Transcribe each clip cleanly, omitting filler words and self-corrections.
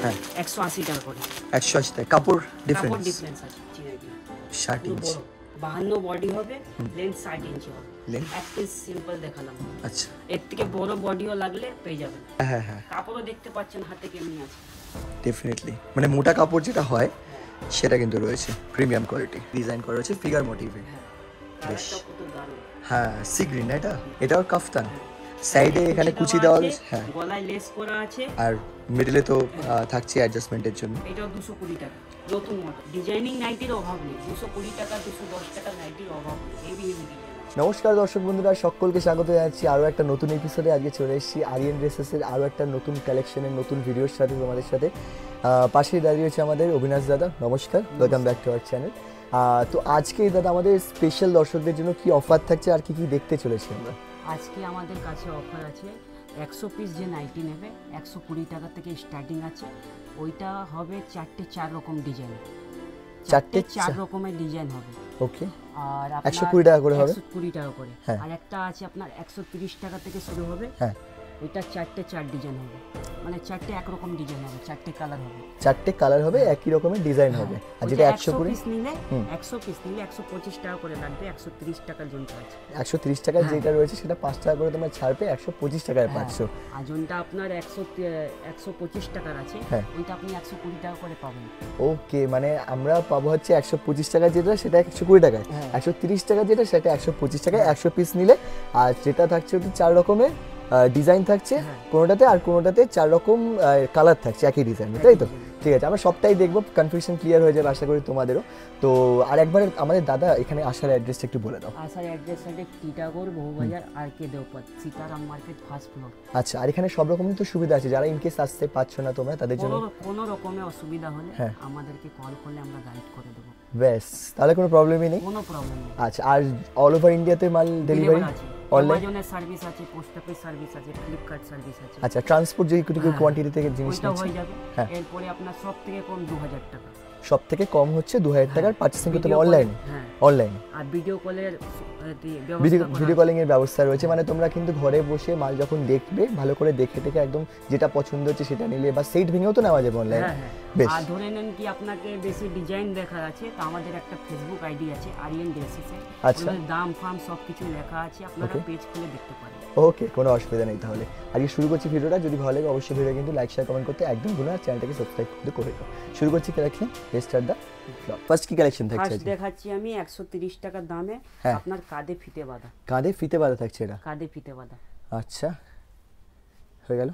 হ্যাঁ 180 টাকা করে। 180 টাকা। কাপড় কাপড় ডিফারেন্স ডিফারেন্স আছে চিনের কি 60 ইঞ্চি 52 বডি হবে, লেন্থ 60 ইঞ্চি হবে। লেন্থ এক পিস সিম্পল দেখালাম। আচ্ছা এর থেকে বড় বডিও লাগলে পেয়ে যাবেন। হ্যাঁ হ্যাঁ কাপড়ও দেখতে পাচ্ছেন হাতে কেমনি আছে। ডেফিনেটলি মানে মোটা কাপড় যেটা হয় সেটা কিন্তু রয়েছে প্রিমিয়াম কোয়ালিটি ডিজাইন করা রয়েছে ফিগার মোটিভে বেশ কালারটা কত দারুণ। হ্যাঁ সি গ্রিন এটা এটাও কাফতান সাইডে এখানে কুচি দেওয়া আছে হ্যাঁ গলায় লেস করা আছে আর মিডলে তো থাকছে অ্যাডজাস্টমেন্টের জন্য এটাও 220 টাকা নতুন মডেল ডিজাইনিং নাইটির অভাব নেই 220 টাকা 210 টাকা নাইটির অভাব নেই হেভি হেভি ডিজাইন। নমস্কার দর্শক বন্ধুরা সকলকে স্বাগত জানাচ্ছি আরও একটা নতুন এপিসোডে। আজকে চলে এসেছি আরিয়ান ড্রেসেসের আরও একটা নতুন কালেকশনের নতুন ভিডিওর সাথে তোমাদের সাথে। পাশেই দাঁড়িয়ে হচ্ছে আমাদের অবিনাশ দাদা। নমস্কার, welcome back to our channel. তো আজকে দাদা আমাদের স্পেশাল দর্শকদের জন্য কি অফার থাকছে আর কি কি দেখতে চলেছি আমরা? আজকে আমাদের কাছে অফার আছে 100 পিস যে নাইটি নেবে 120 টাকা থেকে স্টার্টিং আছে। ওইটা হবে চার রকম ডিজাইন, চার রকমের ডিজাইন হবে। ওকে আর 120 টাকা করে হবে 120 টাকা করে। আর একটা আছে আপনার 130 টাকা থেকে শুরু হবে। হ্যাঁ ওইটা চার ডিজাইন হবে, মানে চারটে একরকম ডিজাইন হবে, চারটে কালার হবে, চারটে কালার হবে, একই রকমের ডিজাইন হবে। আর যেটা 100 পিস নিলে 125 টাকা করে লাগবে। 130 টাকার জন্য আছে 130 টাকার যেটা রয়েছে সেটা 5 টাকা করে তোমার ছাড় পেয়ে 125 টাকায় পাচ্ছ। আর যেটা আপনার 125 টাকার আছে ওইটা আপনি 120 টাকা করে পাবেন। ওকে মানে আমরা পাবো হচ্ছে 125 টাকা যেটা সেটা 120 টাকায়, 130 টাকা যেটা সেটা 125 টাকায় 100 পিস নিলে। আর যেটা থাকছে ওটা 4 রকমের ডিজাইন থাকছে কোনোটাতে, আর কোনোটাতে 4 রকম কালার থাকছে একই ডিজাইনে, তাই তো? ঠিক আছে, আমরা সবটাই দেখবো, কনফিউশন ক্লিয়ার হয়ে যাবে আশা করি তোমাদেরও। তো আর একবার আমাদের দাদা এখানে আসার অ্যাড্রেসটা একটু বলে দাও। আসার অ্যাড্রেস আছে Titagarh Bowbazar R K Deopat Sitaram market first floor. আচ্ছা, আর এখানে সব রকমই তো সুবিধা আছে, যারা ইনকেস আসতে পারছো না তোমরা তাদের জন্য কোনো রকমের অসুবিধা হলে আমাদেরকে কল করলে আমরা গাইড করে দেবো। বেশ, তাহলে কোনো প্রবলেমই নেই। কোনো প্রবলেম নেই। আচ্ছা, আর অল ওভার ইন্ডিয়াতে মাল ডেলিভারি আছে, অনলাইনের সার্ভিস আছে, পোস্ট অফিস সার্ভিস আছে, ফ্লিপকার্ট সার্ভিস আছে। আচ্ছা, ট্রান্সপোর্ট যদি কিছু কোয়ান্টিটি থেকে জিনিস ওইটা নিচ্ছে হয়ে যাবে। এরপরে আপনার সব থেকে কম 2000 টাকা, সব থেকে কম হচ্ছে 2000 টাকার পারচেসিং করতে হবে অনলাইনে। অনলাইনে আর ভিডিও কলের ভিডিও কলিং এর ব্যবস্থা রয়েছে, মানে তোমরা কিন্তু ঘরে বসে মাল যখন দেখবে ভালো করে দেখে টেকে একদম যেটা পছন্দ হচ্ছে সেটা নিলে, বা সেট ভেঙেও তো নেওয়া যাবে অনলাইনে। বেশ, আর ধরে নেন কি আপনাকে বেশি ডিজাইন দেখার আছে তো আমাদের একটা ফেসবুক আইডি আছে আরিয়ান ড্রেসেস এর। আচ্ছা, দাম ফাম সবকিছু লেখা আছে, আপনারা পেজ খুলে দেখতে পারেন। ওকে, কোনো অসুবিধা নেই। তাহলে আজকে শুরু করছি ভিডিওটা। যদি ভালো লাগে অবশ্যই ভিডিও কিন্তু লাইক শেয়ার কমেন্ট করতে একদম ভুলো না, চ্যানেলটাকে সাবস্ক্রাইব করতে করে দাও। শুরু করছি collection, let's start the blog. First কি কালেকশন থাকছে? ফার্স্ট দেখাচ্ছি আমি 130 টাকার দামে আপনার কাঁধে ফিতে বাঁধা। কাঁধে ফিতে বাঁধা থাকছে এটা? কাঁধে ফিতে বাঁধা। আচ্ছা, হয়ে গেল।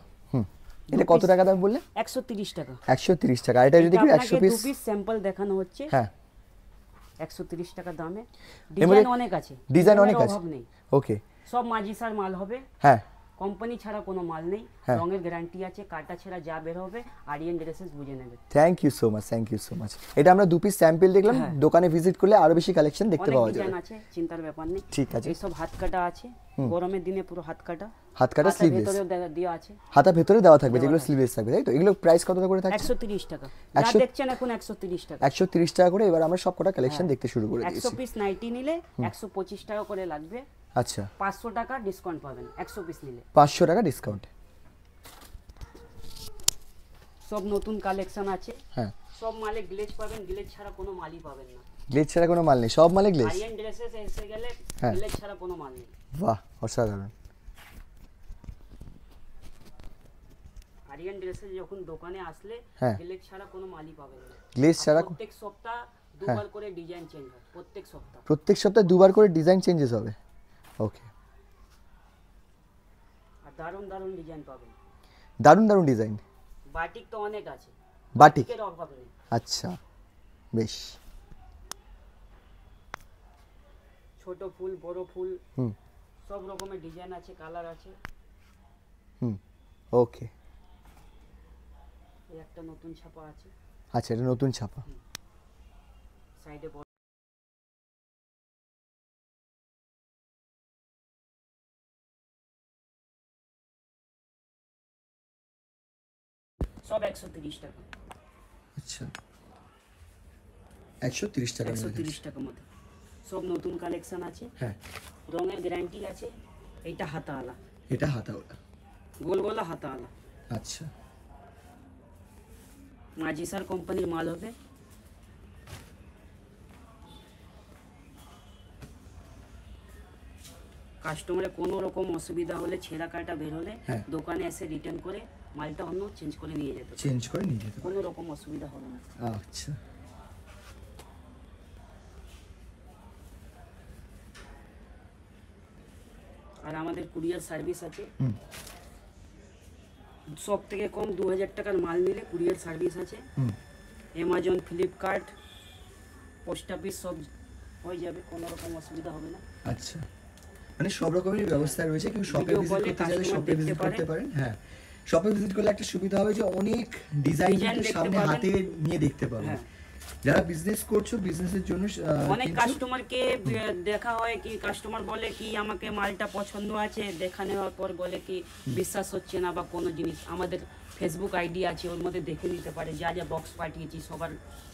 এটা কত টাকা দাম বললে? 130 টাকা। 130 টাকা। এটা যদি 100 পিস, 2 পিস স্যাম্পল দেখানো হচ্ছে। 130 টাকা দামে। ডিজাইন অনেক আছে, ডিজাইন অনেক আছে। ওকে, সব মাজিসার মাল হবে। কোম্পানি ছাড়া কোনো মাল নেই, রঙের গ্যারান্টি আছে, কাটা ছেঁড়া যা বের হবে আরিয়ান ড্রেসেস বুঝে নেবে। Thank you so much, thank you so much. এটা আমরা 2 পিস স্যাম্পল দেখলাম, দোকানে ভিজিট করলে আরো বেশি কালেকশন দেখতে পাওয়া যাবে। ডিজাইন আছে, চিন্তার ব্যাপার নেই। ঠিক আছে, এই সব হাত কাটা আছে, গরমের দিনে পুরো হাত কাটা স্লিভলেস ভিতরে দেওয়া আছে, হাতা ভেতরে দেওয়া থাকবে, যেগুলো স্লিভলেস থাকবে, তাই তো? এগুলো প্রাইস কত করে থাকছে? 130 টাকা। যা দেখছেন এখন 130 টাকা। 130 টাকা করে। এবার আমরা সব কটা কালেকশন দেখতে শুরু করে দিয়েছি। 100 পিস নাইটি নিলে 125 টাকা করে লাগবে। আচ্ছা, 500 টাকা ডিসকাউন্ট পাবেন 100 পিস নিলে। 500 টাকা ডিসকাউন্ট। সব নতুন কালেকশন আছে। সব মালে গ্লেজ পাবেন, গ্লেজ ছাড়া কোনো মালই পাবেন না। গ্লেজ ছাড়া কোনো মাল নেই, সব মালে গ্লেজ। আরিয়ান ড্রেসেস এসে গেলে গ্লেজ ছাড়া কোনো মাল নেই। বাহ, অসাধারণ। আরিয়ান ড্রেসেস যখন দোকানে আসলে গ্লেজ ছাড়া কোনো মালই পাবেন না। গ্লেজ ছাড়া প্রত্যেক সপ্তাহ দুবার করে ডিজাইন চেঞ্জ হয়, প্রত্যেক সপ্তাহে দুবার করে ডিজাইন চেঞ্জেস হবে। ওকে, আর দারুণ দারুণ ডিজাইন পাবেন, দারুণ দারুণ ডিজাইন। বাটিক তো অনেক আছে, বাটিকের অভাব নেই। আচ্ছা, বেশ। ছোট ফুল, বড় ফুল, সব রকমের ডিজাইন আছে, কালার আছে। ওকে, এই একটা নতুন ছাপা আছে। আচ্ছা, এটা নতুন ছাপা। সাইডে সব 130 টাকা। আচ্ছা, 130 টাকা। 130 টাকার মধ্যে সব নতুন কালেকশন আছে। রঙের গ্যারান্টি আছে। এটা হাতাওয়ালা, এটা হাতাওয়ালা, গোল গোলা হাতাওয়ালা। আচ্ছা, মাজিসার কোম্পানির মাল হবে। কাস্টমারের কোনো রকম অসুবিধা হলে, ছেঁড়া কাটা বের হলে হ্যাঁ। দোকানে এসে রিটার্ন করে মালটা অন্য চেঞ্জ করে নিয়ে যেতে পারে। চেঞ্জ করে নিয়ে যেতে পারে। কোনো রকম অসুবিধা হবে না। আচ্ছা, আর আমাদের কুরিয়ার সার্ভিস আছে। হুম। সব থেকে কম 2000 টাকার মাল নিলে কুরিয়ার সার্ভিস আছে। হুম। অ্যামাজন, ফ্লিপকার্ট, পোস্ট অফিস সব হয়ে যাবে, কোনো রকম অসুবিধা হবে না। আচ্ছা, মানে সব রকমের ব্যবস্থা রয়েছে। কেউ শপে Video ভিজিট call এ করতে চাইলে customer শপে দেখতে ভিজিট করতে পারে। পারেন। হ্যাঁ, শপে ভিজিট করলে একটা সুবিধা হবে যে অনেক ডিজাইন Design দেখতে সামনে পাবেন। হাতে নিয়ে দেখতে পাবেন। হ্যাঁ। যারা বিজনেস করছো, বিজনেসের জন্য অনেক কিনছো, কাস্টমারকে দেখা হয় কি, কাস্টমার বলে কি আমাকে মালটা পছন্দ আছে, দেখা নেওয়ার পর বলে কি বিশ্বাস হচ্ছে না বা কোনো জিনিস, আমাদের ফেসবুক আইডি আছে, ওর মধ্যে দেখে নিতে পারে। যা যা বক্স পাঠিয়েছি সবার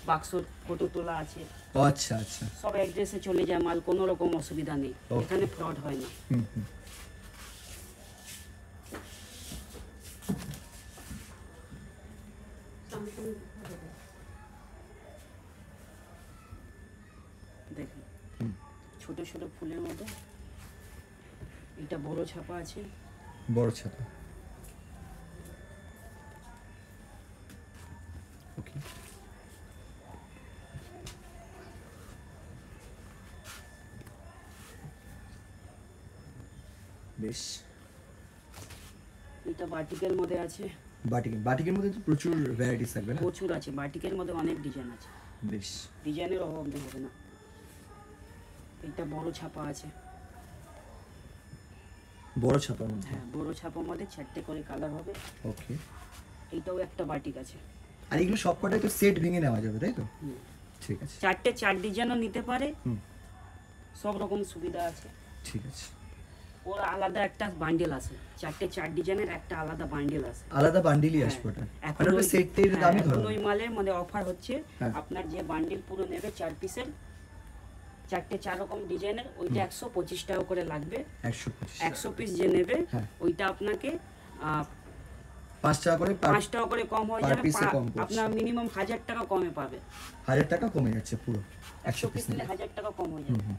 বাক্সর ফটো তোলা আছে, ও আচ্ছা আচ্ছা, সব অ্যাড্রেসে চলে যায় মাল, কোনো রকম অসুবিধা নেই। Okay. এখানে ফ্রড হয় না। হুম হুম, দেখুন হুম। ছোট ছোট ফুলের মধ্যে এটা বড় ছাপা আছে। বড় ছাপা। ওকে, বেশ। এটা বাটিকের মধ্যে আছে, বাটিকের মধ্যে তো প্রচুর ভ্যারাইটিস থাকবে না? প্রচুর আছে। বাটিকের মধ্যে অনেক ডিজাইন আছে, বেশ। ডিজাইনের অভাব নেই, হবে না। এটা বড় ছাপা আছে। বড় ছাপার মধ্যে? হ্যাঁ, বড় ছাপার মধ্যে 4টে করে কালার হবে। ওকে। এইটাও একটা বাটিক আছে। আর এগুলো সব কটাই তো সেট ভেঙে নেওয়া যাবে, তাই তো? হুম। ঠিক আছে, 4টে 4 ডিজাইনও নিতে পারে, হুম, সব রকম সুবিধা আছে। ঠিক আছে। ওর আলাদা একটা বান্ডেল আছে, 4টে 4 ডিজাইনের একটা আলাদা বান্ডেল আছে। আলাদা বান্ডিলই হ্যাঁ। আসবে ওটা, এখন মানে ওটা ওই- সেটের হ্যাঁ, দামই এখন ধরো। ওই মালের মানে অফার হচ্ছে, হ্যাঁ। আপনার যে বান্ডেল পুরো নেবে 4 পিসের, 4টে 4 রকম ডিজাইনের, ওইটা 125 টাকা করে লাগবে। 125 100 পিস যে নেবে হ্যাঁ। ওইটা আপনাকে 5 টাকা করে 5 টাকা করে কম হয়ে per যাবে। piece এ কম পড়ছে। আপনার মিনিমাম 1000 টাকা কমে পাবে। 1000 টাকা কমে যাচ্ছে পুরো 100 100 পিস পিস নিলে নিলে। 1000 টাকা কম হয়ে হুম যাবে। হুম।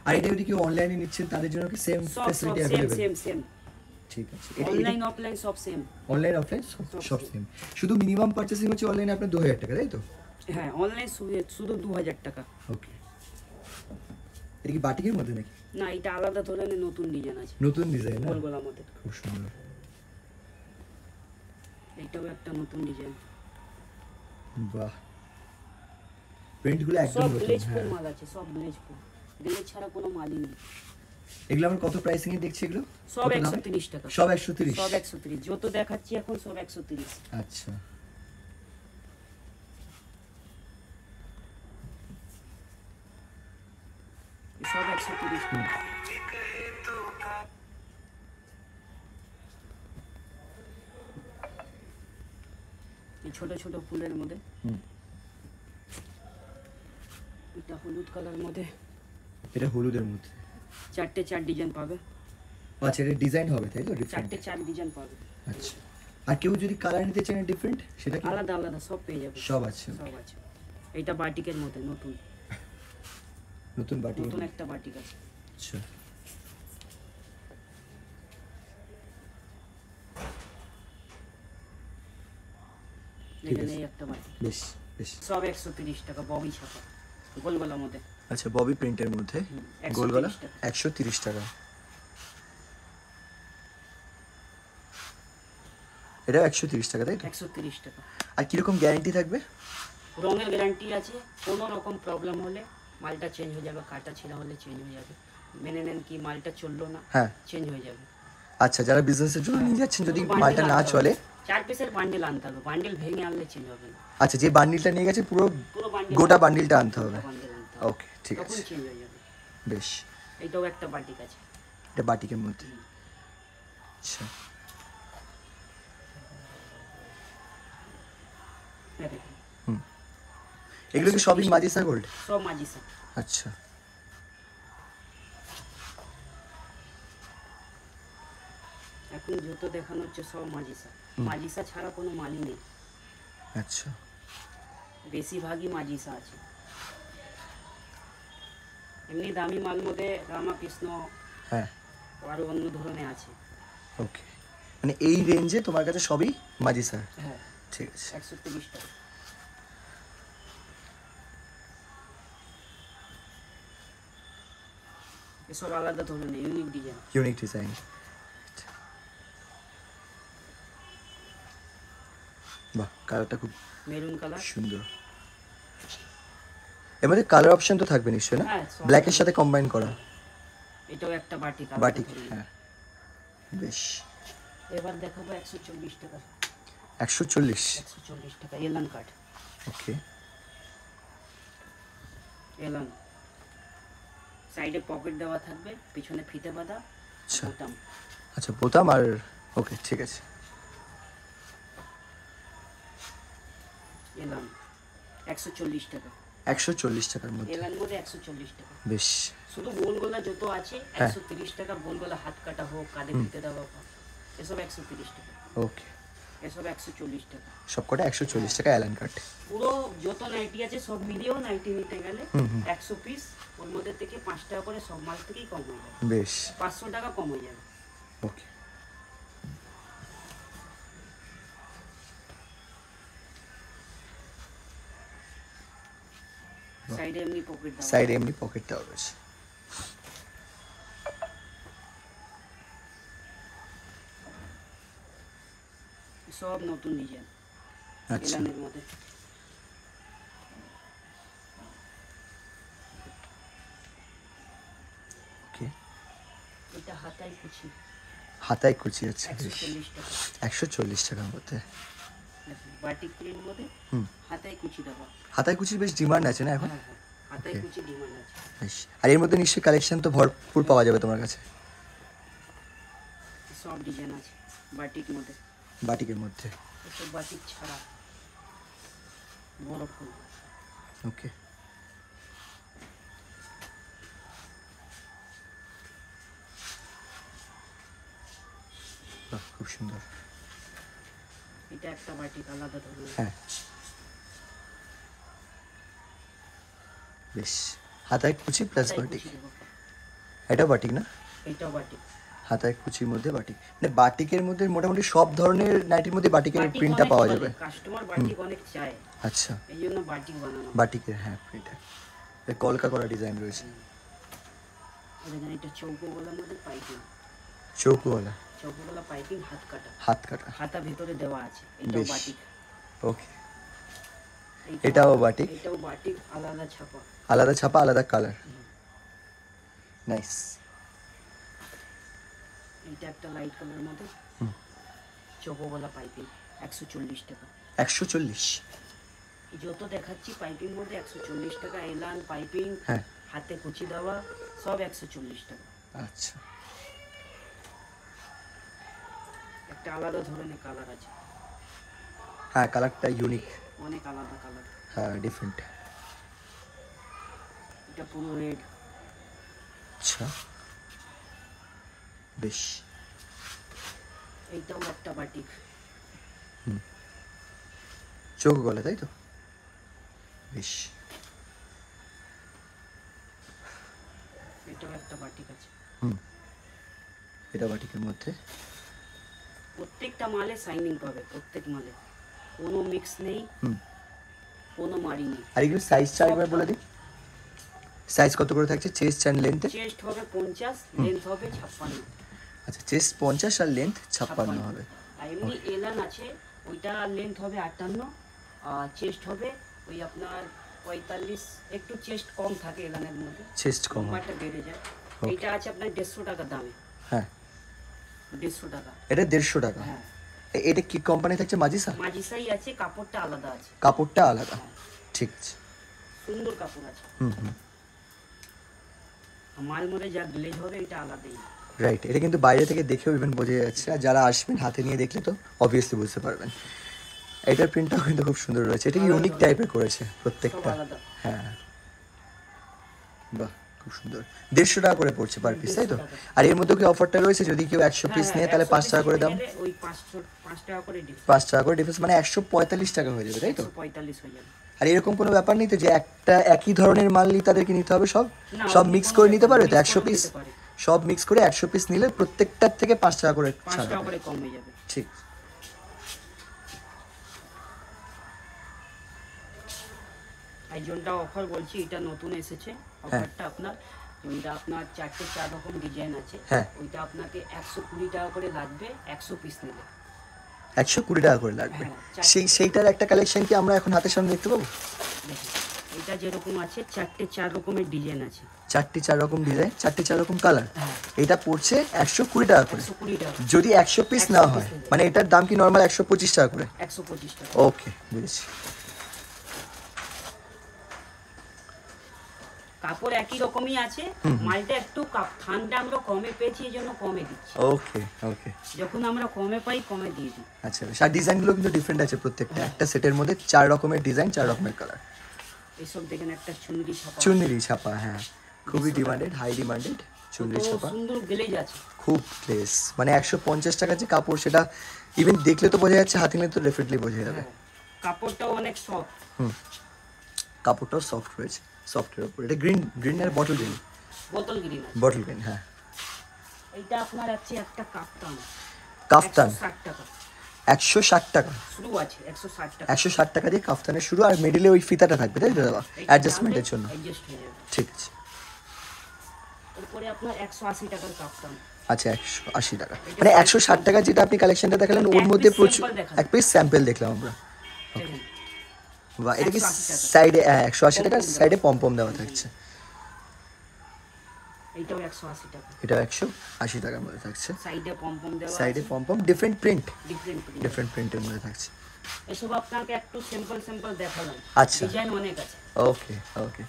আর এটা যদি কেউ অনলাইনে নিচ্ছেন তাদের জন্য কি সেম সব facility same available? Same same, ঠিক আছে। এটা অনলাইন অফলাইন সব সেম। অনলাইন অফলাইন সব সেম, শুধু মিনিমাম পারচেসিং হচ্ছে অনলাইনে আপনার 2000 টাকা, তাই তো? হ্যাঁ, অনলাইন শুধু 2000 টাকা। ওকে। এটা কি বাটিকের মধ্যে নাকি? না, এটা আলাদা ধরনের নতুন ডিজাইন আছে, নতুন ডিজাইন না? গোল গলার মধ্যে। খুব সুন্দর। এটাও একটা নতুন ডিজাইন। বাহ, প্রিন্টগুলো একদম সব নতুন। গ্লেজফুল হ্যাঁ, মাল আছে, সব গ্লেজফুল। গ্লেজ ছাড়া কোনো মালই নেই। এগুলো আমরা কত প্রাইসিং এ দেখছি এগুলো? সব কত দামে? 130 টাকা। সব 130? সব 130, যত দেখাচ্ছি এখন সব 130। আচ্ছা, সব 130 টাকা। এই ছোট ছোট ফুলের মধ্যে হুম। এটা হলুদ কালার মধ্যে এটা হলুদের মধ্যে। 4টে 4 ডিজাইন পাবে। আচ্ছা, এটা ডিজাইন হবে তাই তো? ডিফারেন্ট। 4টে 4 ডিজাইন পাবে, আচ্ছা, আর কেউ যদি কালার নিতে চায় ডিফারেন্ট, সেটা কি? আলাদা আলাদা সব পেয়ে যাবে। সব আছে। সব আছে। এটা বাটিকের মধ্যে নতুন নতুন বাটিক। নতুন একটা বাটিক আছে। আচ্ছা, ঠিক এখানে আছে। এই একটা বাটিক, বেশ বেশ। সব 130 টাকা, ববি ছাপা, গোল গলার মধ্যে। আচ্ছা, ববি প্রিন্টের মধ্যে 130 গোল গলা, টাকা। 130 টাকা। এটা 130 টাকা, তাই তো? 130 টাকা। আর কিরকম গ্যারান্টি থাকবে? রঙের গ্যারান্টি আছে, কোনো রকম প্রবলেম হলে মালটা চেঞ্জ হয়ে যাবে, কাটা ছেঁড়া হলে চেঞ্জ হয়ে যাবে। মেনে নেন কি মালটা চললো না, হ্যাঁ। চেঞ্জ হয়ে যাবে। আচ্ছা, যারা বিজনেসের জন্য নিয়ে যাচ্ছেন, যদি শুধু মালটা bundle না আনতে চলে, হবে। 4 পিসের বান্ডেল আনতে হবে, বান্ডেল ভেঙে আনলে চেঞ্জ হবে না। আচ্ছা, যে বান্ডিলটা নিয়ে গেছে পুরো পুরো বান্ডেল, গোটা বান্ডিলটা আনতে হবে। বান্ডেল আনতে হবে, ওকে, ঠিক তখন আছে, চেঞ্জ হয়ে যাবে। বেশ। এইটাও একটা বাটিক আছে। এটা বাটিকের মধ্যে। আচ্ছা, হ্যাঁ, দেখুন, এগুলো কি সবই মাজিসা গোল্ড? সব মাজিসা। আচ্ছা, এখন যত দেখানো হচ্ছে সব মাজিসা। মাজিসা ছাড়া কোনো মালই নেই। আচ্ছা, বেশিরভাগই মাজিসা আছে। এমনি দামি মাল মধ্যে রামাকৃষ্ণ হ্যাঁ আরও অন্য ধরনের আছে। ওকে, মানে এই রেঞ্জে তোমার কাছে সবই মাজিসা। হ্যাঁ, ঠিক আছে। 130 টাকা। এসব আলাদা ধরনের ইউনিক ডিজাইন। Unique design. বাহ, কালারটা খুব মেরুন কালার। সুন্দর। এর মধ্যে কালার অপশন তো থাকবে নিশ্চয়ই না? হ্যাঁ, সব ব্ল্যাকের সাথে কম্বাইন করা। এটাও একটা বাটিক। বাটিক, হ্যাঁ বেশ। এবার দেখাবো 140 টাকা। 140। 140 টাকা এলান কাট। ওকে, এলান সাইডে পকেট দেওয়া থাকবে, পিছনে ফিতে বাঁধা, আচ্ছা বোতাম। আচ্ছা, বোতাম আর ওকে ঠিক আছে। এলান 140 টাকা। 140 টাকার মধ্যে, এলান মধ্যে 140 টাকা। বেশ। শুধু গোলগোলা যত আছে হ্যাঁ। 130 টাকা। গোলগোলা হাত কাটা হোক, কাঁধে ফিতে দেওয়া হোক, এসব 130 টাকা। ওকে, এসব 140 টাকা। সবকটা 140 টাকা অ্যালান কাট। পুরো যত নাইটি আছে সব মিলিয়েও নাইটি নিতে গেলে 100 পিস, ওর মধ্যে থেকে 5 টাকা করে সব মাল থেকেই কম হয়ে যাবে। বেশ, 500 টাকা কম হয়ে যাবে। ওকে। সাইডে এমনি পকেট দেওয়া। সাইডে এমনি পকেটটাও রয়েছে। সব নতুন ডিজাইন আচ্ছা, এলানের মধ্যে। ওকে। এটা হাতায় কুচি, হাতায় কুচি আছে, বেশ। 140 টাকা। 140 টাকার মধ্যে। বাটিক প্রিন্ট মধ্যে হুম, হাতায় কুচি দেওয়া। হাতায় কুচির বেশ ডিমান্ড আছে না এখন? হ্যাঁ হ্যাঁ, হাতায় Okay. কুচি ডিমান্ড আছে। বেশ। আর এর মধ্যে নিশ্চয়ই কালেকশন তো ভরপুর পাওয়া যাবে তোমার কাছে। সব ডিজাইন আছে বাটিক মধ্যে। বাটিকের মধ্যে, এসব বাটিক ছাড়া বড় ফুল। ওকে। বাহ, খুব সুন্দর। এটা একটা বাটিক আলাদা ধরনের। হ্যাঁ, বেশ। হাতায় কুচি প্লাস হাতায় বাটিক। কুচি দেবো। এটাও বাটিক না? এটাও বাটিক। হাতায় কুচির মধ্যে বাটিক, মানে বাটিকের মধ্যে মোটামুটি সব ধরনের নাইটির মধ্যে বাটিকের বাটিক প্রিন্টটা অনেক পাওয়া চলে, যাবে। কাস্টমার বাটিক অনেক চায়, আচ্ছা, এই জন্য বাটিক বানানো। বাটিকের হ্যাঁ প্রিন্টটা কলকা করা ডিজাইন রয়েছে। দেখেন এটা চৌকোগলার মধ্যে পাইপিং। চৌকোওয়ালা, চৌকোগলা পাইপিং হাত কাটা। হাত কাটা, হাতা ভেতরে দেওয়া আছে। এটাও বেশ। বাটিক। ওকে। এটাও বাটিক, এটাও বাটিক, আলাদা ছাপা। আলাদা ছাপা, আলাদা কালার। নাইস। এটা একটা লাইট কালারের মধ্যে চৌকোগলা পাইপিং, 140 টাকা। 140। যত দেখাচ্ছি পাইপিং মধ্যে 140 টাকা। এলান পাইপিং, হ্যাঁ, হাতে কুচি দেওয়া, সব 140 টাকা। আচ্ছা। একটা আলাদা ধরনের কালার আছে, হ্যাঁ, কালারটা ইউনিক। অনেক আলাদা কালার। হ্যাঁ, ডিফারেন্ট। এটা পুরো রেড। আচ্ছা, বেশ। এইটাও একটা বাটিক। চোখ গলা, তাই তো? বেশ। এটাও একটা বাটিক আছে। হুম, এটা বাটিকের মধ্যে। প্রত্যেকটা মালে শাইনিং পাবে, প্রত্যেক মালে কোনো মিক্স নেই, হুম, কোনো মারি নেই। আর এগুলো সাইজটা একবার বলে দিই। সাইজ কত করে থাকছে চেস্ট অ্যান্ড লেন্থে? চেস্ট হবে 50, লেন্থ হবে 56। আচ্ছা, চেস্ট 50 আর লেন্থ 56 হবে। আর এমনি এলান আছে, ওইটা লেন্থ হবে 58, আর চেস্ট হবে ওই আপনার 45। একটু চেস্ট কম থাকে এলানের মধ্যে, চেস্ট কম হয়। লম্বাটা বেড়ে যায়। এইটা আছে আপনার 150 টাকা দামে। হ্যাঁ, 150 টাকা। এটা 150 টাকা। হ্যাঁ, এটা কি কোম্পানি থাকছে? মাজিসা? মাজিসাই আছে, কাপড়টা আলাদা আছে। কাপড়টা আলাদা, ঠিক আছে। সুন্দর কাপড় আছে। হুম হুম, মাল মধ্যে যা গ্লেজ হবে এটা আলাদাই। রাইট। এটা কিন্তু বাইরে থেকে দেখেও ইভেন বোঝা যাচ্ছে, আর যারা আসবেন হাতে নিয়ে দেখলে তো অবভিয়াসলি বুঝতে পারবেন। এটার প্রিন্টটাও কিন্তু খুব সুন্দর রয়েছে। এটা ইউনিক টাইপের করেছে সব প্রত্যেকটা। আলাদা। হ্যাঁ, বাহ। খুব সুন্দর। 150 টাকা করে পড়ছে পার পিস, তাই তো? 150 টাকা। আর এর মধ্যে কি অফারটা রয়েছে, যদি কেউ 100 পিস হ্যাঁ, নিয়ে তাহলে 5 টাকা করে দাম? ওই 5 টাকা করে ডিফারেন্স, 5 টাকা করে ডিফারেন্স, মানে 145 টাকা হয়ে যাবে, তাই তো? 145 হয়ে যাবে। আর এরকম কোনো ব্যাপার নেই তো যে একটা একই ধরনের মাল নিয়ে তাদেরকে নিতে হবে, সব না, সব অন্য মিক্স কোনো করে নিতে ব্যাপার পারবে তো? নেই, 100 mix পিস নিতে পারে। সব মিক্স করে 100 পিস নিলে প্রত্যেকটার থেকে 5 টাকা করে 5 ছাড় টাকা হবে। করে কম হয়ে যাবে। ঠিক। এই জোনটা অফার বলছি, এটা নতুন এসেছে অফারটা আপনার। ওইটা আপনার 4 রকম ডিজাইন আছে। হ্যাঁ। ওইটা আপনাকে 120 টাকা করে লাগবে 100 পিস নিলে। 120 টাকা করে লাগবে। হ্যাঁ, সেইটার একটা কালেকশন কি আমরা এখন হাতের সামনে দেখতে পাবো? দেখুন, এটা যেরকম আছে 4 রকমের ডিজাইন আছে। 4 রকম ডিজাইন, 4 রকম কালার। হ্যাঁ। এটা পড়ছে 120 টাকা করে। 120 টাকা, যদি 100 পিস না হয়, মানে এটার দাম কি নর্মাল 125 টাকা করে? 125 টাকা। ওকে, বুঝেছি। কাপড় একই রকমই আছে, মালটা একটু থানটা আমরা কমে পেয়েছি, এই জন্য কমে দিচ্ছি। ওকে ওকে, যখন আমরা কমে পাই কমে দিয়ে দিই। আচ্ছা। আর ডিজাইনগুলো কিন্তু ডিফারেন্ট আছে প্রত্যেকটা, একটা সেটের মধ্যে 4 রকমের ডিজাইন, 4 রকমের কালার। এইসব দেখেন, একটা চুনরি ছাপা, চুনরি ছাপা, হ্যাঁ, খুবই ডিমান্ডেড, হাই ডিমান্ডেড চুনরি কত ছাপা। সুন্দর গ্লেজ আছে। খুব প্লেস, মানে 150 টাকা যে কাপড়, সেটা ইভেন দেখলে তো বোঝা যাচ্ছে, হাতে নিলে তো ডেফিনেটলি বোঝা যাবে। হ্যাঁ, কাপড়টাও অনেক সফট। কাপড়টাও সফট রয়েছে, সফটের উপর। এটা গ্রিন আর বটল গ্রিন? বোতল গ্রিন আছে। বটল গ্রিন, হ্যাঁ। এইটা আপনার আছে একটা কাপ্তান, কাফতান 160 টাকা 160 টাকা। শুরু আছে, 160 টাকা। 160 টাকা দিয়ে কাফতানের শুরু, আর মিডিলে ওই ফিতাটা থাকবে, তাই তো দাদা? অ্যাডজাস্টমেন্টের জন্য। অ্যাডজাস্ট হয়ে যাবে। ঠিক আছে। এরপরে আপনার 180 টাকার কাপ্তান। আচ্ছা, 180 টাকা, মানে 160 টাকা যেটা আপনি কালেকশনটা দেখালেন, ওর এক মধ্যে piece প্রচুর, sample দেখালাম। এক পিস স্যাম্পল দেখলাম আমরা। দেখেন, বাহ, এটা কি 180 টাকা। সাইডে 180 টাকা, সাইডে পম দেওয়া থাকছে। এইটাও 180 টাকা। এটা 180 টাকার মধ্যে থাকছে। সাইডে পম দেওয়া সাইডে আছে, পম different print, different print. Different প্রিন্টের মধ্যে থাকছে। এসব আপনাকে একটু সিম্পল দেখালাম। আচ্ছা। ডিজাইন অনেক আছে। ওকে ওকে,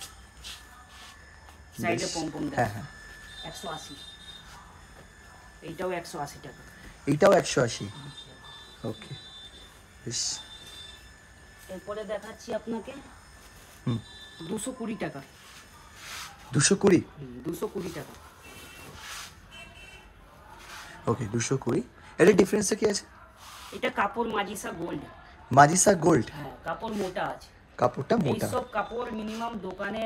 সাইডে বেশ। পম হ্যাঁ দেওয়া, হ্যাঁ, 180। এইটাও 180 টাকা। এইটাও 180। ওকে, বেশ। এরপরে দেখাচ্ছি আপনাকে হুম। 220 টাকা। 220? 220 টাকা। ওকে, 220। এটা ডিফারেন্সটা কি আছে? এটা কাপড় মাজিসা গোল্ড। মাজিসা গোল্ড, হ্যাঁ, কাপড় মোটা আছে। কাপড়টা মোটা। এইসব কাপড় মিনিমাম দোকানে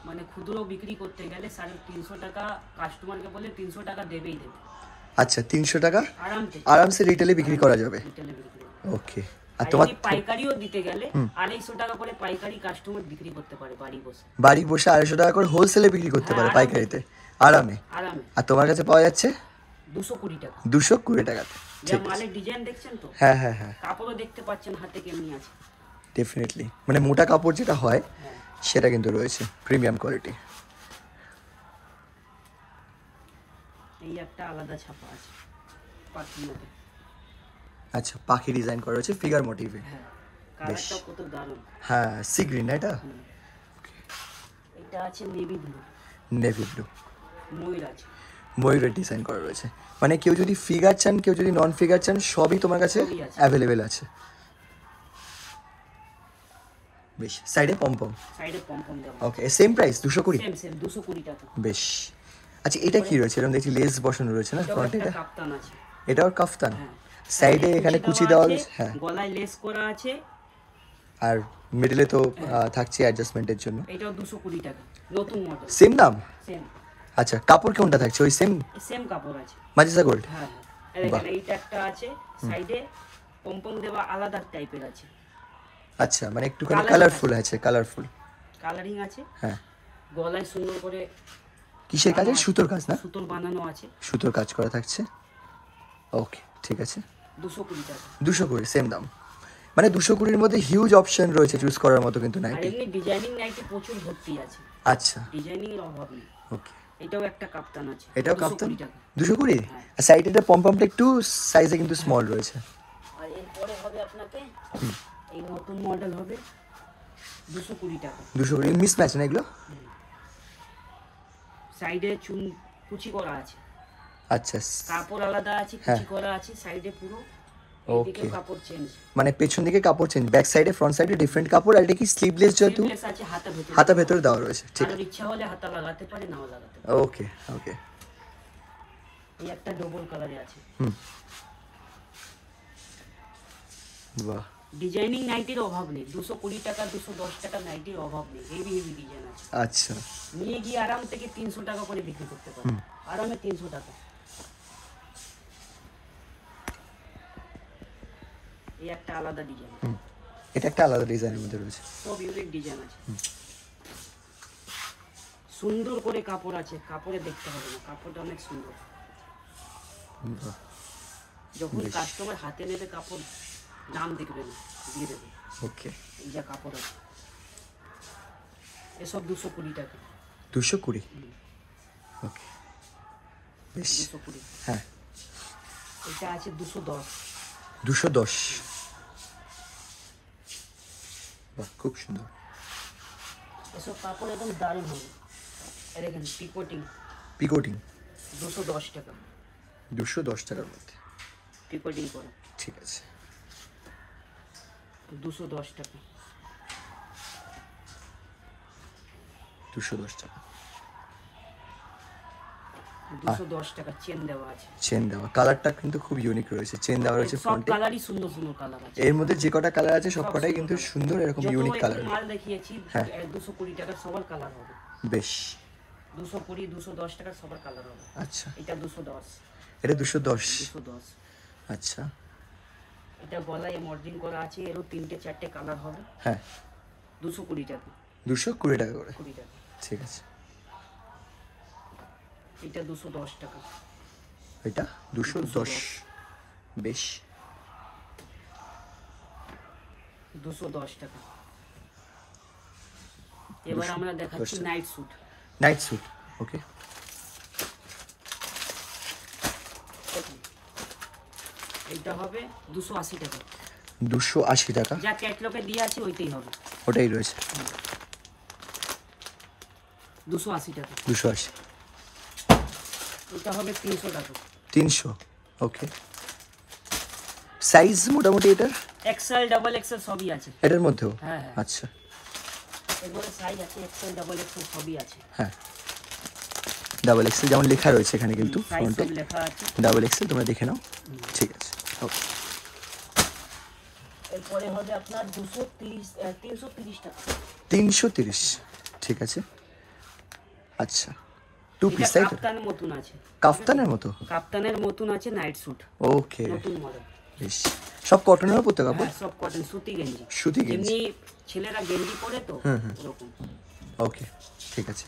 মানে খুচরো বিক্রি করতে গেলে 350 টাকা, কাস্টমারকে বলে 300 টাকা দেবেই দেবে। আচ্ছা, 300 টাকা আরামসে আরামসে রিটেলে বিক্রি করা যাবে। রিটেলে বিক্রি করতে। ওকে। আর আর তোমার যদি পাইকারিও দিতে গেলে 250 টাকা করে পাইকারি কাস্টমার বিক্রি করতে পারে বাড়ি বসে। বাড়ি বসে 250 টাকা করে হোলসেলে বিক্রি করতে পারে, হ্যাঁ, পাইকারিতে, আরামে। আরামে। আর তোমার কাছে পাওয়া যাচ্ছে 220 টাকা। 220 টাকাতে। যা ঠিক আছে। মালের ডিজাইন দেখছেন তো, হ্যাঁ হ্যাঁ হ্যাঁ, কাপড়ও দেখতে পাচ্ছেন হাতে কেমনি আছে। ডেফিনেটলি, মানে মোটা কাপড় যেটা হয় হ্যাঁ, সেটা কিন্তু রয়েছে, প্রিমিয়াম কোয়ালিটি। এই একটা আলাদা ছাপা আছে পাখির মধ্যে। আচ্ছা, পাখি ডিজাইন করা হয়েছে ফিগার মোটিভে। হ্যাঁ, কালারটা কত দারুণ। হ্যাঁ, সি গ্রিন না এটা? এটা আছে নেভি ব্লু, নেভি ব্লু, ময়ূর আছে। ময়ূরের ডিজাইন করা রয়েছে। মানে কেউ যদি ফিগার চান, কেউ যদি নন ফিগার চান, সবই তোমার কাছে সবই আছে। অ্যাভেলেবেল আছে। বেশ, সাইডে পম সাইডে পম দেওয়া। ওকে, সেম প্রাইস 220? সেম 220 টাকা। বেশ। আচ্ছা, এটা কি রয়েছে? এরকম দেখছি লেস বসানো রয়েছে না এটাও ফ্রন্টে? একটা এটা কাপ্তান আছে। এটাও কাফতান? হ্যাঁ, সাইডে এখানে কুচি দেওয়া আছে, রয়েছে, হ্যাঁ। গলায় লেস করা আছে। আর মিডলে তো থাকছে অ্যাডজাস্টমেন্টের জন্য। এটাও 220 টাকা, নতুন মডেল। সেম দাম? সেম আচ্ছা, কাপড় কোনটা থাকছে? ওই সেম সেম কাপড় আছে। মাজিসা গোল্ড? হ্যাঁ হ্যাঁ, এই দেখেন, এইটা একটা আছে, সাইডে পম দেওয়া আলাদা টাইপের আছে। আচ্ছা, মানে একটুখানি Colour কালারফুল আছে, কালারফুল। কালারিং আছে। হ্যাঁ। গলায় সুন্দর করে কিসের কাজে? সুতোর কাজ না? সুতোর বানানো আছে। সুতোর কাজ করা থাকছে। ওকে, ঠিক আছে। 220 টাকা। 220 সেম দাম। মানে 220-র মধ্যে হিউজ অপশন রয়েছে চুজ করার মতো কিন্তু আর নাইটি। এমনি ডিজাইনিং নাইটি প্রচুর ভর্তি আছে, আচ্ছা, ডিজাইনিং এর অভাব নেই। ওকে। এটাও একটা কাপ্তান আছে। এটাও 220 কাপ্তান? টাকা। 220? হ্যাঁ। আর সাইডেটা পমটা একটু সাইজে কিন্তু স্মল রয়েছে। আর এরপরে হবে আপনাকে এই নতুন মডেল হবে 220 টাকা। 220 মিসম্যাচ না এগুলো? সাইডে চুন কুচি করা আছে, আচ্ছা, কাপড় আলাদা আছে, হ্যাঁ। কুচি করা আছে সাইডে পুরো। এদিকে Okay. কাপড় চেঞ্জ, মানে পেছন দিকে কাপড় চেঞ্জ, ব্যাক সাইডে ফ্রন্ট সাইডে ডিফারেন্ট কাপড়, আর এটা কি স্লিভলেস যেহেতু স্লিভলেস আছে, ভেতরে হাতা ভেতরে দেওয়া রয়েছে, ঠিক কারোর ইচ্ছা হলে হাতা লাগাতে পারে, নাও লাগাতে পারে। ওকে ওকে। এই একটা ডবল কালারে আছে। বাহ, ডিজাইনিং নাইটির অভাব নেই, 220 টাকা 210 টাকা নাইটির অভাব নেই, হেভি হেভি ডিজাইন আছে। আচ্ছা নিয়ে গিয়ে আরাম থেকে 300 টাকা করে বিক্রি করতে পারে, আরামে 300 টাকা। এই একটা আলাদা ডিজাইন, এটা একটা আলাদা ডিজাইনের মধ্যে রয়েছে। সব ইউনিক ডিজাইন আছে। সুন্দর করে কাপড় আছে, কাপড়ে দেখতে হবে না, কাপড়টা অনেক সুন্দর। বাহ, যখন কাস্টমার হাতে নেবে কাপড় দাম দেখবে না, দিয়ে দেবে। ওকে। এই যা কাপড় আছে, এসব 220 টাকা। 220, ওকে, বেশ। 220। হ্যাঁ, এটা আছে 210। 210, বাহ খুব সুন্দর। এসব কাপড় একদম দারুণ হবে। আর এখানে পিকোটিং পিকোটিং 210 টাকা, 210 টাকার মধ্যে, পিকোটিং করে ঠিক আছে। 210 টাকা। 210 টাকা 210 টাকা চেন দেওয়া আছে। চেন দেওয়া, কালারটা কিন্তু খুব ইউনিক রয়েছে, চেন দেওয়া রয়েছে সব ফ্রন্টে। কালারই সুন্দর সুন্দর কালার আছে। এর মধ্যে যে কটা কালার আছে সব কটাই কিন্তু সুন্দর, এরকম যত ইউনিক একটু কালার। মাল দেখিয়েছি, হ্যাঁ। 220 টাকার সবার কালার হবে। বেশ, 220 210 টাকার সবার কালার হবে। আচ্ছা। এটা 210। এটা 210, 210। আচ্ছা। এটা গলায় মডেলিং করা আছে, এরও 3টে 4টে কালার হবে। হ্যাঁ, 220 টাকা। 220 টাকা করে, 20 টাকা। ঠিক আছে। এটা 210 টাকা। এটা 210, বেশ। 210 টাকা। এবার আমরা দেখাচ্ছি নাইট স্যুট। নাইট স্যুট, ওকে। এইটা হবে 280 টাকা। 280 টাকা, যা ক্যাটলগে দিয়ে আছে ওইটাই হবে। ওটাই রয়েছে, 280 টাকা। 280। এটা হবে 300 টাকা। 300, ওকে। সাইজ মোটামুটি এটার, এক্সেল ডাবল এক্সেল সবই আছে। এটার মধ্যেও, হ্যাঁ, হ্যাঁ। আচ্ছা। এগুলো সাইজ আছে, এক্সেল ডাবল এক্সেল সবই আছে। হ্যাঁ, ডাবল এক্সেল যেমন লেখা রয়েছে এখানে কিন্তু সাইজ ফ্রন্টে, সব লেখা আছে। ডাবল এক্সেল তোমরা দেখে নাও, ঠিক আছে, ওকে। এরপরে হবে আপনার 330 টাকা। 330, ঠিক আছে, আচ্ছা। 2 এটা পিস তাই তো? কাপ্তানের মতন আছে। কাফতানের মতো, কাপ্তানের মতন আছে নাইট স্যুট, ওকে, নতুন মডেল। বেশ। সব কটনের উপর তো কাপড়, হ্যাঁ, সব কটন সুতি গেঞ্জি। সুতি গেঞ্জি, এমনি ছেলেরা গেঞ্জি পরে তো ওরকম। ওকে, ঠিক আছে,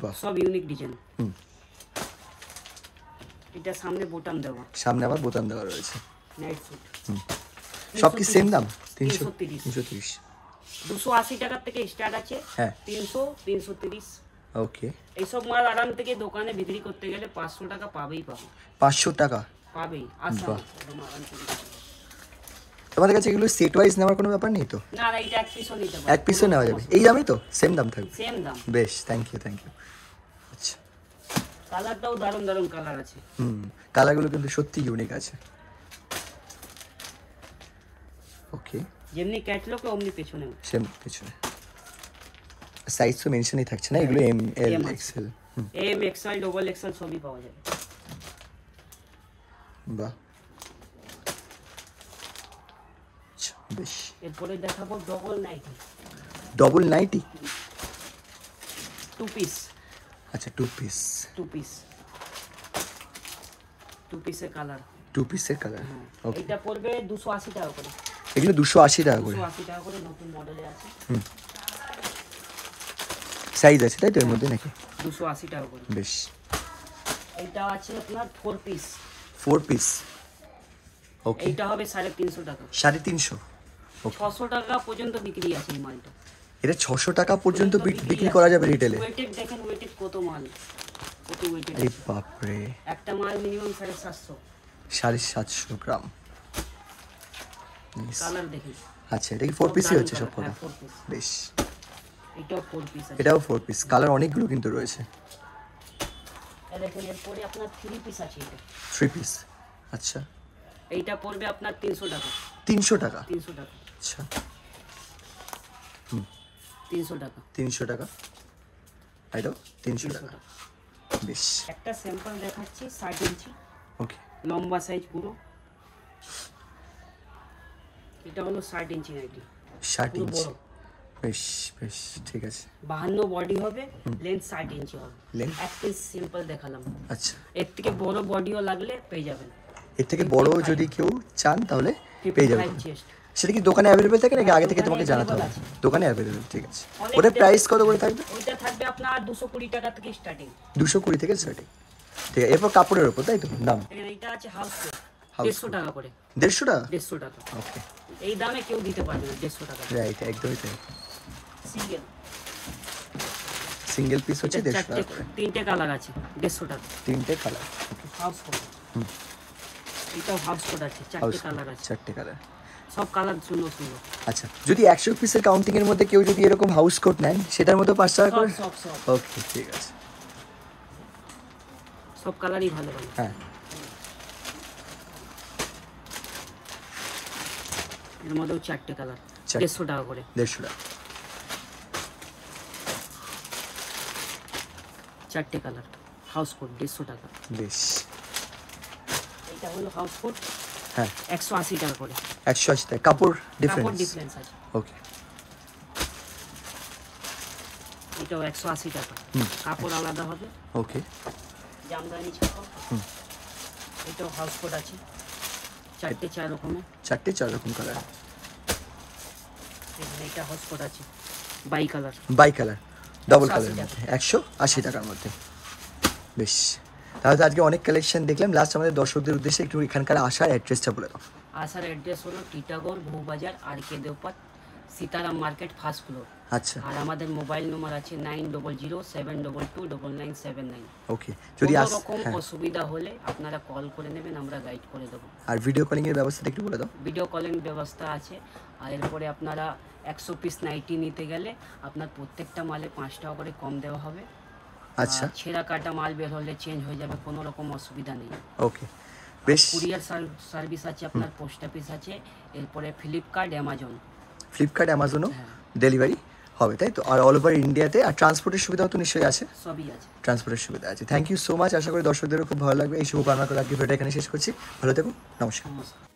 বাহ। সব ইউনিক ডিজাইন। এটা সামনে বোতাম দেওয়া সামনে আবার বোতাম দেওয়া রয়েছে, নাইট স্যুট। সব কি সেম দাম? 330। 330, 280 টাকা থেকে স্টার্ট আছে। হ্যাঁ। 300 330। ওকে। এইসব মাল আরাম থেকে দোকানে বিক্রি করতে গেলে 500 টাকা পাবেই, 500 টাকা, পাবেই আসাম। বাহ। একদম আরাম থেকে পাবে। তোমাদের কাছে এগুলো সেট ওয়াইজ নেওয়ার কোনো ব্যাপার নেই তো? না না, এটা এক পিসও নিতে পারবে। এক পিসও নেওয়া যাবে, এই দামই তো, সেম দাম থাকবে? সেম দাম। বেশ, থ্যাংক ইউ, থ্যাংক ইউ। আচ্ছা, কালারটাও দারুণ দারুণ কালার আছে। কালারগুলো কিন্তু সত্যি ইউনিক আছে, ওকে। যেমনি ক্যাটলগে অমনি পেছনে। সেম পিছনে সাইজ তো মেনশনই থাকছে না, এগুলো এম এল M আছে। XL, M XL double XL সবই পাওয়া যাবে। বাহ, আচ্ছা, বেশ। এরপরে দেখাবো double nightie, double nightie, 2 piece. আচ্ছা, 2 পিস, 2 পিস, 2 পিসের কালার। 2 পিসের কালার, ওকে। এটা পড়বে 280 টাকা করে। এগুলো 280 টাকা করে, 280 টাকা করে নতুন মডেলে আছে। সাইজ আছে তাই তো এর মধ্যে নাকি? 280 টাকা করে। বেশ। এইটা আছে আপনার 4 পিস। 4 পিস, ওকে। এইটা হবে 350 টাকা। 350, ওকে। 600 টাকা পর্যন্ত বিক্রি আছে এই মালটা। এটা 600 টাকা পর্যন্ত বিক্রি করা যাবে রিটেলে? ওয়েটেড দেখেন, ওয়েটেড কত মাল, কত ওয়েটেড। এই বাপরে, একটা মাল মিনিমাম 750। 750 গ্রাম, Nice. কালার দেখেন। আচ্ছা, এটা কি 4 পিসই হচ্ছে সব কটা? হ্যাঁ, 4 পিস। বেশ, এটাও 4 পিস আছে। এটাও 4 পিস, কালার অনেকগুলো কিন্তু রয়েছে। দেখেন এরপরে আপনার 3 পিস আছে এটা। 3 পিস, আচ্ছা, এইটা পড়বে আপনার 300 টাকা। 300 টাকা। 300 টাকা। আচ্ছা, 300 টাকা। 300 টাকা। এটাও 300 300 টাকা। টাকা। বেশ, একটা স্যাম্পল দেখাচ্ছি 60 ইঞ্চি ওকে। লম্বা সাইজ পুরো। এটা হলো 60 ইঞ্চি নাইটি, 60 পুরো ইঞ্চি। বড়। বেশ বেশ, ঠিক আছে। 52 বডি হবে, লেন্থ 60 ইঞ্চি হবে। Length? এক পিস সিম্পল দেখালাম। আচ্ছা, এর থেকে বড় বডিও লাগলে পেয়ে যাবেন। এর থেকে বড় 55 যদি কেউ চান তাহলে পেয়ে 55 যাবেন। চেস্ট। সেটা কি দোকানে অ্যাভেলেবেল থাকে নাকি আগে থেকে দোকানে তোমাকে জানাতে হবে? available আছে। দোকানে অ্যাভেলেবেল, ঠিক আছে। অনেক ওটার দেখ- প্রাইস কত করে থাকবে? ওইটা থাকবে আপনার 220 টাকা থেকে স্টার্টিং। 220 থেকে স্টার্টিং, ঠিক আছে। এরপর কাপড়ের উপর, তাই তো দাম? এখানে এটা আছে হাউস কোট, House 150 টাকা করে। 150 টাকা? 150 টাকা। ওকে, এই দামে কেউ দিতে পারবে না, 150 টাকা। রাইট, একদমই তাই। সিঙ্গেল। সিঙ্গেল পিস হচ্ছে এটা 150 টাকা করে। তিনটে কালার আছে, 150 টাকা। 3টে কালার। House coat. এটাও হাউস কোট আছে, 4টে কালার আছে। 4টে কালার। সব কালার সুন্দর সুন্দর। আচ্ছা, যদি 100 পিসের কাউন্টিং এর মধ্যে কেউ যদি এরকম হাউস কোট নেন সেটার মধ্যে 5 টাকা সব করে? সব সব ওকে, ঠিক আছে। সব কালারই ভালো ভালো। হ্যাঁ, এর মধ্যেও 4টে কালার, চারটে। 150 টাকা করে। 150 টাকা। 4টে কালার, হাউস কোট 150 টাকা। বেশ, এটা হলো হাউস কোট, হ্যাঁ, 180 টাকা করে। 180 টাকা। কাপড় কাপড় ডিফারেন্স? ডিফারেন্স আছে। ওকে, এটাও 180 টাকা, কাপড় আলাদা হবে, ওকে, জামদানি ছাপা। এটাও হাউস কোট আছে, 4টে 4 রকমের। 4টে 4 রকম কালার। এটা হাউস কোট আছে, bi colour. Bi colour, double 180 কালারের মধ্যে, 180 টাকার মধ্যে। বেশ, তাহলে তো আজকে অনেক কালেকশন দেখলাম। লাস্ট আমাদের দর্শকদের উদ্দেশ্যে একটু এখানকার আসার অ্যাড্রেসটা বলে দাও। আসার অ্যাড্রেস হলো টিটাগড়, বউবাজার, আর কে দেওপাত, সীতারাম মার্কেট, ফার্স্ট ফ্লোর। আচ্ছা, আর আমাদের মোবাইল নম্বর আছে 9007222979। ওকে। যদি কোনো আস, রকম হ্যাঁ, অসুবিধা হলে আপনারা কল করে নেবেন, আমরা গাইড করে দেবো। আর ভিডিও কলিং এর ব্যবস্থাটা একটু বলে দাও। ভিডিও কলিং ব্যবস্থা আছে। আর এরপরে আপনারা 100 পিস নাইটি নিতে গেলে আপনার প্রত্যেকটা মালে 5 টাকা করে কম দেওয়া হবে। আচ্ছা, আর ছেঁড়া কাটা মাল বের হলে চেঞ্জ হয়ে যাবে, কোনো রকম অসুবিধা নেই। ওকে, বেশ। কুরিয়ার সার্ভিস আছে, আপনার পোস্ট অফিস আছে, এরপরে ফ্লিপকার্ট, অ্যামাজন। ফ্লিপকার্ট, অ্যামাজনও হ্যাঁ। ডেলিভারি হবে, তাই তো? আর অল ওভার ইন্ডিয়াতে। আর ট্রান্সপোর্টের সুবিধাও তো নিশ্চয়ই আছে? সবই আছে। ট্রান্সপোর্টের সুবিধা আছে। Thank you so much. আশা করি দর্শকদেরও খুব ভালো লাগবে। এই শুভকামনা করে আজকে ভিডিওটা এখানে শেষ করছি। ভালো থাকুন, নমস্কার। নমস্কার।